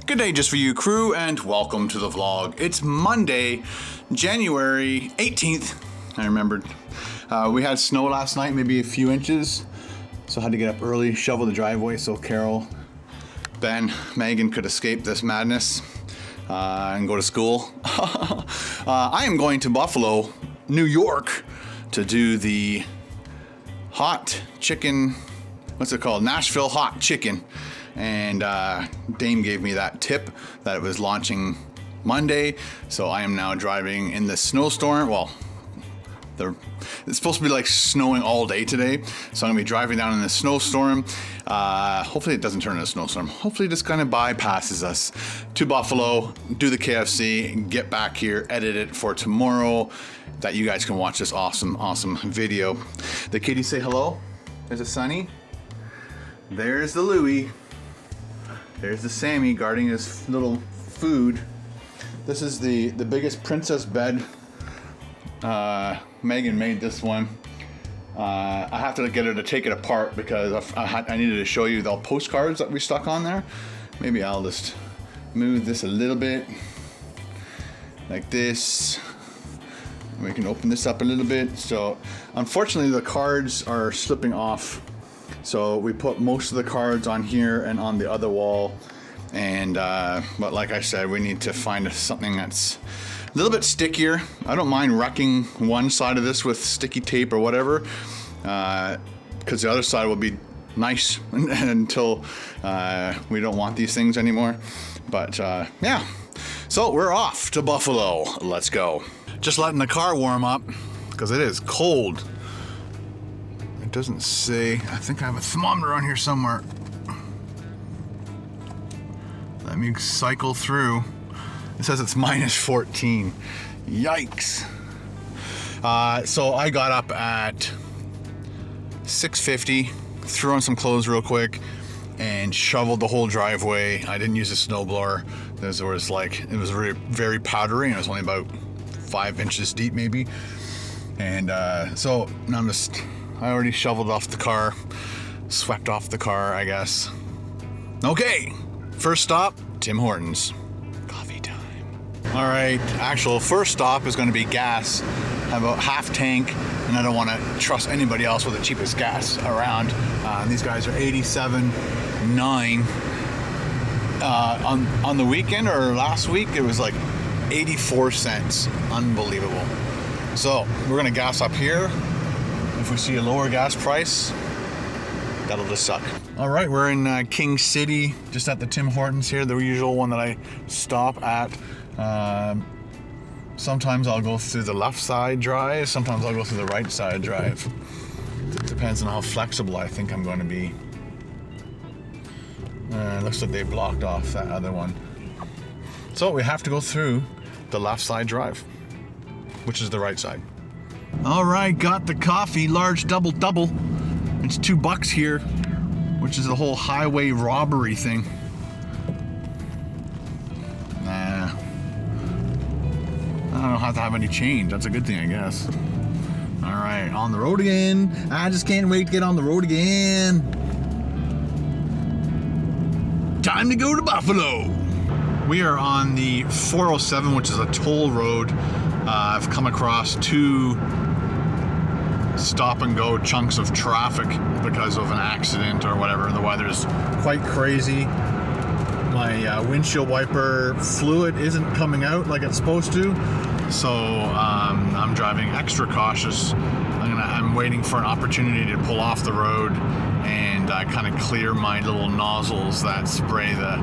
Good day just for you, crew, and welcome to the vlog. It's Monday, January 18th. I remembered. We had snow last night, maybe a few inches, so I had to get up early, shovel the driveway so Carol, Ben, Megan could escape this madness and go to school. I am going to Buffalo, New York, to do the hot chicken, what's it called? Nashville hot chicken. And Dame gave me that tip that it was launching Monday, so I am now driving in the snowstorm. Well, it's supposed to be like snowing all day today, so I'm gonna be driving down in the snowstorm. Hopefully it doesn't turn into a snowstorm. Hopefully it just kind of bypasses us to Buffalo, do the KFC, get back here, edit it for tomorrow, that you guys can watch this awesome video. The kitties say hello. There's a Sunny. There's the Louie. There's the Sammy guarding his little food. This is the biggest princess bed. Megan made this one. I have to get her to take it apart because I needed to show you the postcards that we stuck on there. Maybe I'll just move this a little bit like this. We can open this up a little bit. So unfortunately the cards are slipping off. So we put most of the cards on here and on the other wall, and but like I said, we need to find something that's a little bit stickier. I don't mind wrecking one side of this with sticky tape or whatever, because the other side will be nice until we don't want these things anymore. But yeah, so we're off to Buffalo. Let's go. Just letting the car warm up because it is cold. It doesn't say. I think I have a thermometer on here somewhere. Let me cycle through. It says it's minus 14. Yikes. So I got up at 6:50, threw on some clothes real quick, and shoveled the whole driveway. I didn't use a snowblower. It was very powdery, and it was only about 5 inches deep maybe. And so now I already shoveled off the car, swept off the car, I guess. Okay, first stop, Tim Hortons. Coffee time. All right, actual first stop is gonna be gas. I have about half tank, and I don't wanna trust anybody else with the cheapest gas around. And these guys are 87.9. On the weekend or last week, it was like 84 cents. Unbelievable. So we're gonna gas up here. If we see a lower gas price, that'll just suck. All right, we're in King City, just at the Tim Hortons here, the usual one that I stop at. Sometimes I'll go through the left side drive, sometimes I'll go through the right side drive. It depends on how flexible I think I'm going to be. It looks like they blocked off that other one. So we have to go through the left side drive, which is the right side. All right, got the coffee, large double. It's $2 here, which is the whole highway robbery thing. Nah, I don't have to have any change. That's a good thing, I guess. All right, on the road again. I just can't wait to get on the road again. Time to go to Buffalo. We are on the 407, which is a toll road. I've come across two stop and go chunks of traffic because of an accident or whatever. The weather's quite crazy. My windshield wiper fluid isn't coming out like it's supposed to, so I'm driving extra cautious. I'm waiting for an opportunity to pull off the road and kind of clear my little nozzles that spray the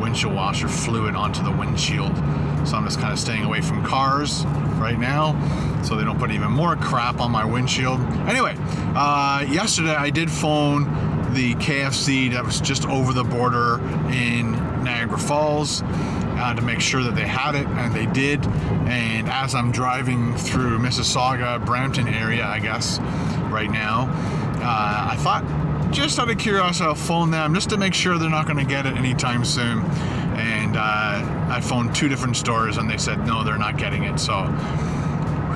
windshield washer fluid onto the windshield. So I'm just kind of staying away from cars right now so they don't put even more crap on my windshield. Anyway, yesterday I did phone the KFC that was just over the border in Niagara Falls to make sure that they had it, and they did. And as I'm driving through Mississauga, Brampton area, I guess, right now, I thought, just out of curiosity, I'll phone them just to make sure they're not going to get it anytime soon. And I phoned two different stores, and they said no, they're not getting it. So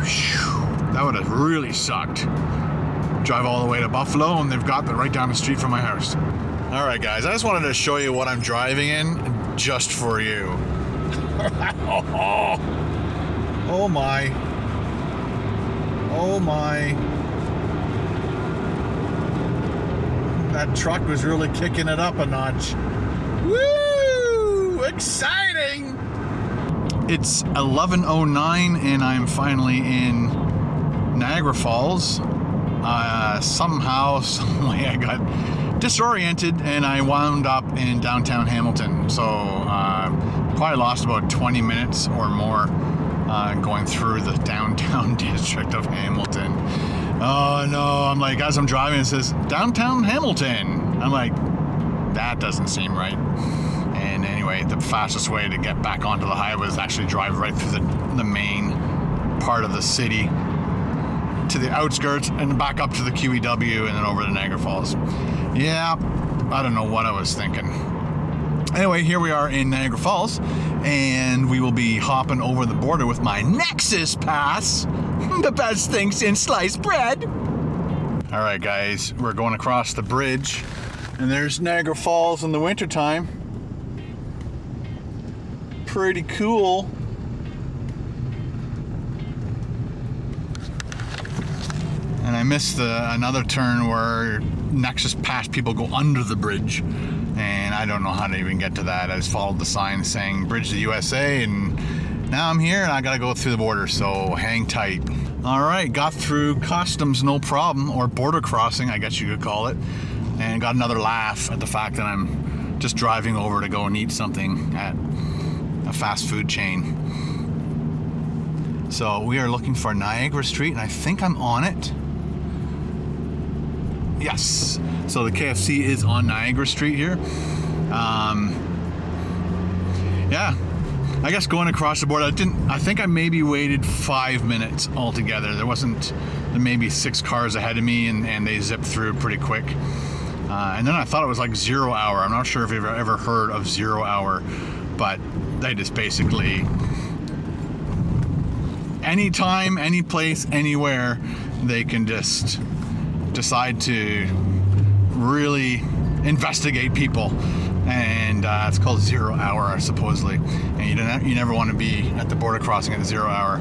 whew, that would have really sucked. Drive all the way to Buffalo, and they've got it right down the street from my house. All right, guys, I just wanted to show you what I'm driving in. just for you. Oh my. Oh my. That truck was really kicking it up a notch. Woo! Exciting! It's 11:09 and I'm finally in Niagara Falls. Somehow, some way I got disoriented and I wound up in downtown Hamilton. So probably lost about 20 minutes or more going through the downtown district of Hamilton. Oh no, I'm like, as I'm driving, it says downtown Hamilton. I'm like, that doesn't seem right. And anyway, the fastest way to get back onto the highway is actually drive right through the main part of the city to the outskirts and back up to the QEW and then over to Niagara Falls. Yeah, I don't know what I was thinking. Anyway, here we are in Niagara Falls and we will be hopping over the border with my Nexus Pass. The best thing since sliced bread. All right, guys, we're going across the bridge and there's Niagara Falls in the wintertime. Pretty cool. And I missed another turn where Nexus Pass people go under the bridge. And I don't know how to even get to that. I just followed the sign saying Bridge to USA and now I'm here and I gotta go through the border, so hang tight. All right, got through customs no problem, or border crossing, I guess you could call it. And got another laugh at the fact that I'm just driving over to go and eat something at a fast food chain. So we are looking for Niagara Street and I think I'm on it. Yes, so the KFC is on Niagara Street here. Yeah, I guess going across the border, I think I maybe waited 5 minutes altogether. There maybe 6 cars ahead of me and they zipped through pretty quick. And then I thought it was like 0 hour. I'm not sure if you've ever heard of 0 hour, but they just basically, anytime, any place, anywhere, they can just decide to really investigate people, and it's called 0 hour supposedly. And you never want to be at the border crossing at 0 hour.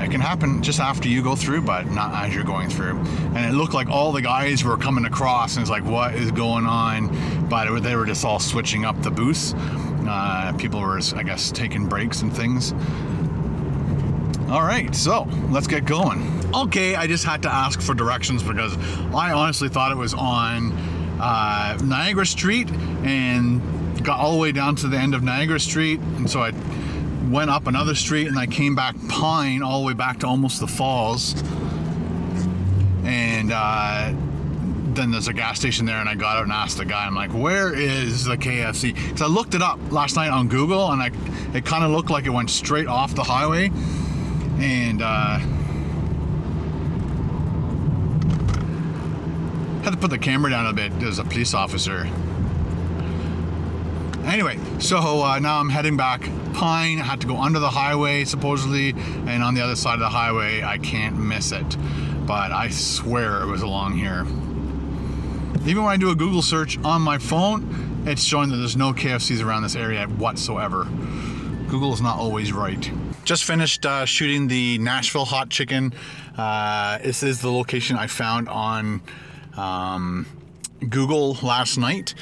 It can happen just after you go through, but not as you're going through. And it looked like all the guys were coming across, and it's like, what is going on? But they were just all switching up the booths. People were, I guess, taking breaks and things. All right, so let's get going. Okay, I just had to ask for directions because I honestly thought it was on Niagara Street and got all the way down to the end of Niagara Street. And so I went up another street and I came back Pine all the way back to almost the falls. And then there's a gas station there and I got out and asked the guy, I'm like, where is the KFC? Because I looked it up last night on Google and it kind of looked like it went straight off the highway. And had to put the camera down a bit. There's a police officer. Anyway, so now I'm heading back Pine. I had to go under the highway supposedly, and on the other side of the highway I can't miss it, but I swear it was along here. Even when I do a Google search on my phone, it's showing that there's no KFCs around this area whatsoever. Google is not always right. Just finished shooting the Nashville hot chicken. This is the location I found on Google last night,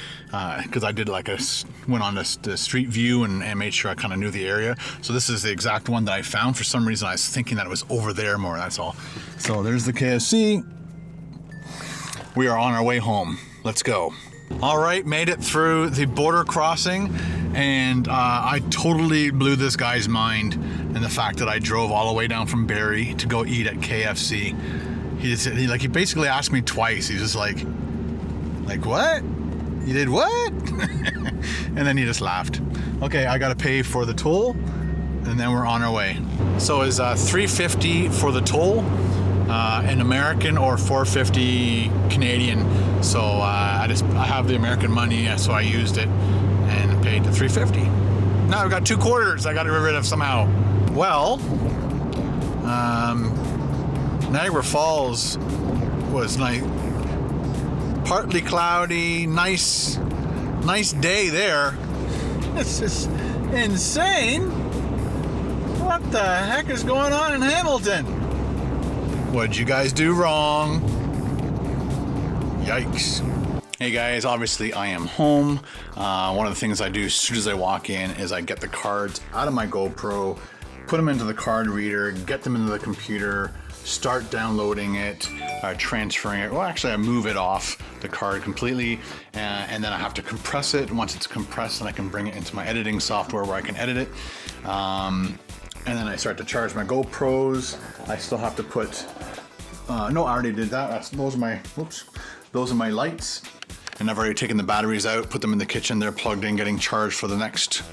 because I did went on the street view and made sure I kind of knew the area. So this is the exact one that I found. For some reason I was thinking that it was over there more, that's all. So there's the KFC. We are on our way home. Let's go. All right, made it through the border crossing, and I totally blew this guy's mind in the fact that I drove all the way down from Barrie to go eat at KFC. He basically asked me twice. He's just like what? You did what? And then he just laughed. Okay, I gotta pay for the toll, and then we're on our way. So it's $3.50 for the toll, in American, or $4.50 Canadian. So I have the American money, so I used it and paid the $3.50. Now I've got 2 quarters I got to get rid of somehow. Well, Niagara Falls was nice, partly cloudy, nice day there. This is insane. What the heck is going on in Hamilton? What'd you guys do wrong? Yikes. Hey guys, obviously I am home. One of the things I do as soon as I walk in is I get the cards out of my GoPro, put them into the card reader, get them into the computer, start downloading it, transferring it. Well, actually I move it off the card completely, and then I have to compress it. Once it's compressed, then I can bring it into my editing software where I can edit it. And then I start to charge my GoPros. I still have to put, no, I already did that. Those are my lights. And I've already taken the batteries out, put them in the kitchen. They're plugged in, getting charged for the next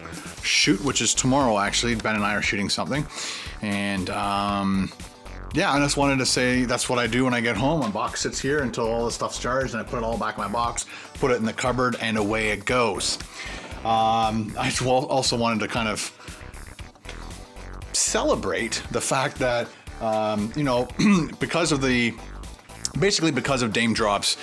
shoot, which is tomorrow actually. Ben and I are shooting something. And yeah, I just wanted to say that's what I do when I get home. My box sits here until all the stuff's charged, and I put it all back in my box, put it in the cupboard, and away it goes. I also wanted to kind of celebrate the fact that, you know, because of Dame Drops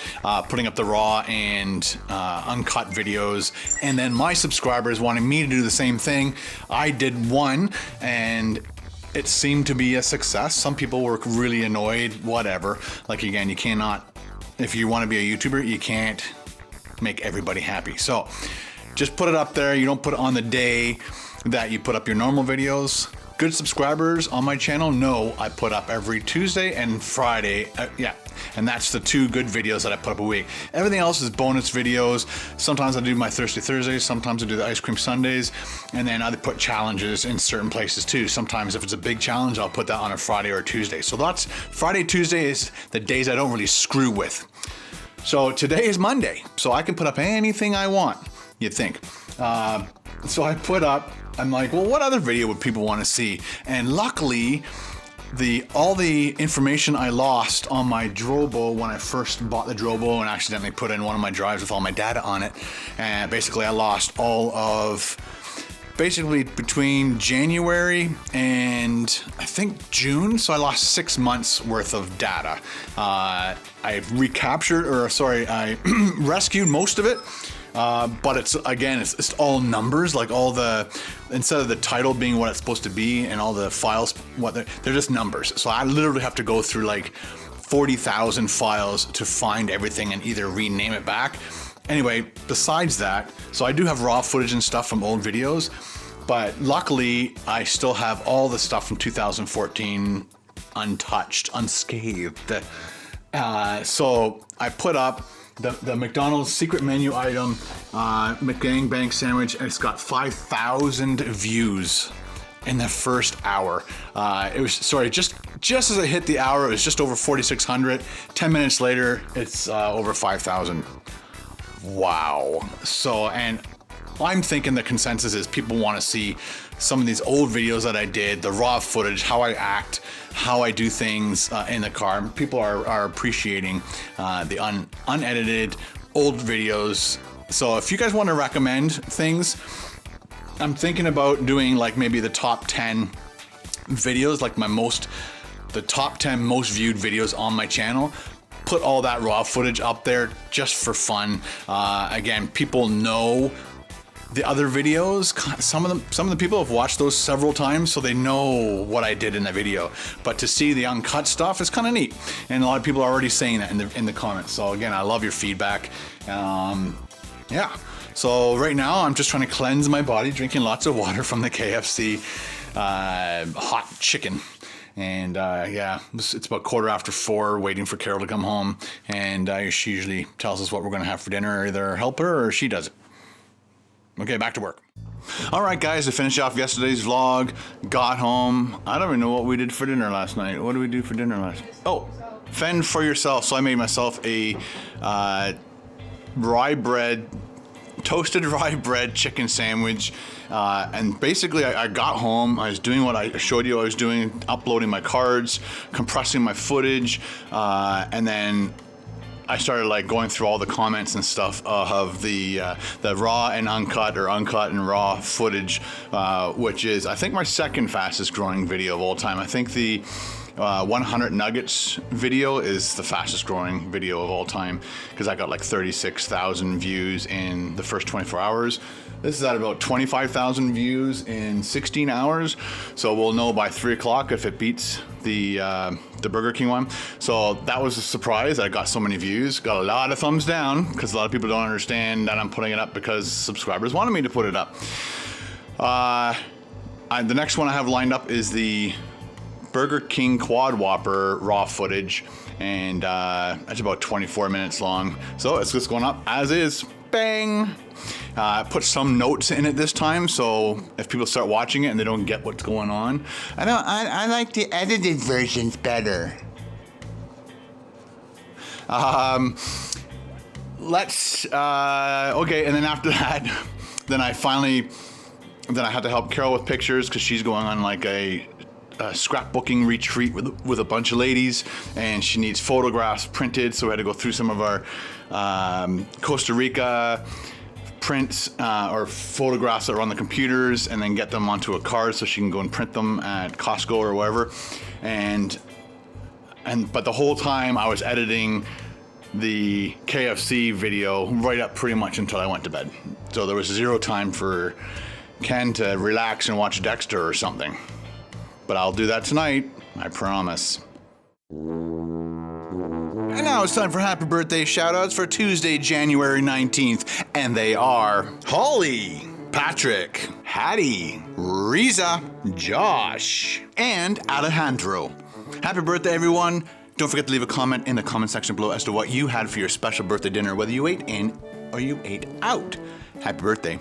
putting up the raw and uncut videos, and then my subscribers wanting me to do the same thing, I did one, and it seemed to be a success. Some people were really annoyed, whatever. Like, again, you cannot, if you want to be a YouTuber, you can't make everybody happy. So just put it up there. You don't put it on the day that you put up your normal videos. Good subscribers on my channel know I put up every Tuesday and Friday. Yeah, and that's the 2 good videos that I put up a week. Everything else is bonus videos. Sometimes I do my Thirsty Thursdays, sometimes I do the Ice Cream Sundays, and then I put challenges in certain places too. Sometimes if it's a big challenge, I'll put that on a Friday or a Tuesday. So that's Friday, Tuesday is the days I don't really screw with. So today is Monday, so I can put up anything I want, you'd think. So I put up, I'm like, well, what other video would people want to see? And luckily, all the information I lost on my Drobo when I first bought the Drobo and accidentally put in one of my drives with all my data on it. And basically I lost all of, basically between January and I think June. So I lost 6 months worth of data. I rescued most of it. But it's all numbers, like instead of the title being what it's supposed to be and all the files, they're just numbers. So I literally have to go through like 40,000 files to find everything and either rename it back. Anyway, besides that, so I do have raw footage and stuff from old videos, but luckily I still have all the stuff from 2014 untouched, unscathed. So I put up the McDonald's secret menu item, McGangbang sandwich, and it's got 5,000 views in the first hour. It was, sorry, just as I hit the hour, it was just over 4,600. 10 minutes later, it's over 5,000. Wow. So, and I'm thinking the consensus is people want to see some of these old videos that I did, the raw footage, how I act, how I do things in the car. People are appreciating the unedited old videos. So if you guys want to recommend things, I'm thinking about doing like maybe the top 10 videos, like the top 10 most viewed videos on my channel. Put all that raw footage up there just for fun. Again, people know the other videos. Some of the people have watched those several times, so they know what I did in the video. But to see the uncut stuff is kind of neat, and a lot of people are already saying that in the comments. So again, I love your feedback. Yeah. So right now, I'm just trying to cleanse my body, drinking lots of water from the KFC hot chicken. And yeah, it's about 4:15, waiting for Carol to come home. And she usually tells us what we're going to have for dinner. Either help her or she does it. Okay, back to work. All right, guys, to finish off yesterday's vlog, got home. I don't even know what we did for dinner last night. What did we do for dinner last night? Oh, fend for yourself. So I made myself a toasted rye bread chicken sandwich. And basically I got home, I was doing what I showed you I was doing, uploading my cards, compressing my footage, and then I started like going through all the comments and stuff of the raw and uncut, or uncut and raw footage, which is I think my second fastest growing video of all time. I think the 100 Nuggets video is the fastest growing video of all time because I got like 36,000 views in the first 24 hours. This is at about 25,000 views in 16 hours. So we'll know by 3 o'clock if it beats the Burger King one. So that was a surprise that I got so many views. Got a lot of thumbs down because a lot of people don't understand that I'm putting it up because subscribers wanted me to put it up. The next one I have lined up is the Burger King Quad Whopper raw footage, and that's about 24 minutes long. So it's just going up as is. Bang! I put some notes in it this time, so if people start watching it and they don't get what's going on, I like the edited versions better. Okay, and then after that, then I had to help Carol with pictures because she's going on like a scrapbooking retreat with a bunch of ladies, and she needs photographs printed, so we had to go through some of our Costa Rica prints or photographs that are on the computers and then get them onto a card so she can go and print them at Costco or wherever. But the whole time I was editing the KFC video right up pretty much until I went to bed. So there was zero time for Ken to relax and watch Dexter or something. But I'll do that tonight, I promise. And now it's time for happy birthday shoutouts for Tuesday, January 19th. And they are Holly, Patrick, Hattie, Riza, Josh, and Alejandro. Happy birthday, everyone. Don't forget to leave a comment in the comment section below as to what you had for your special birthday dinner, whether you ate in or you ate out. Happy birthday.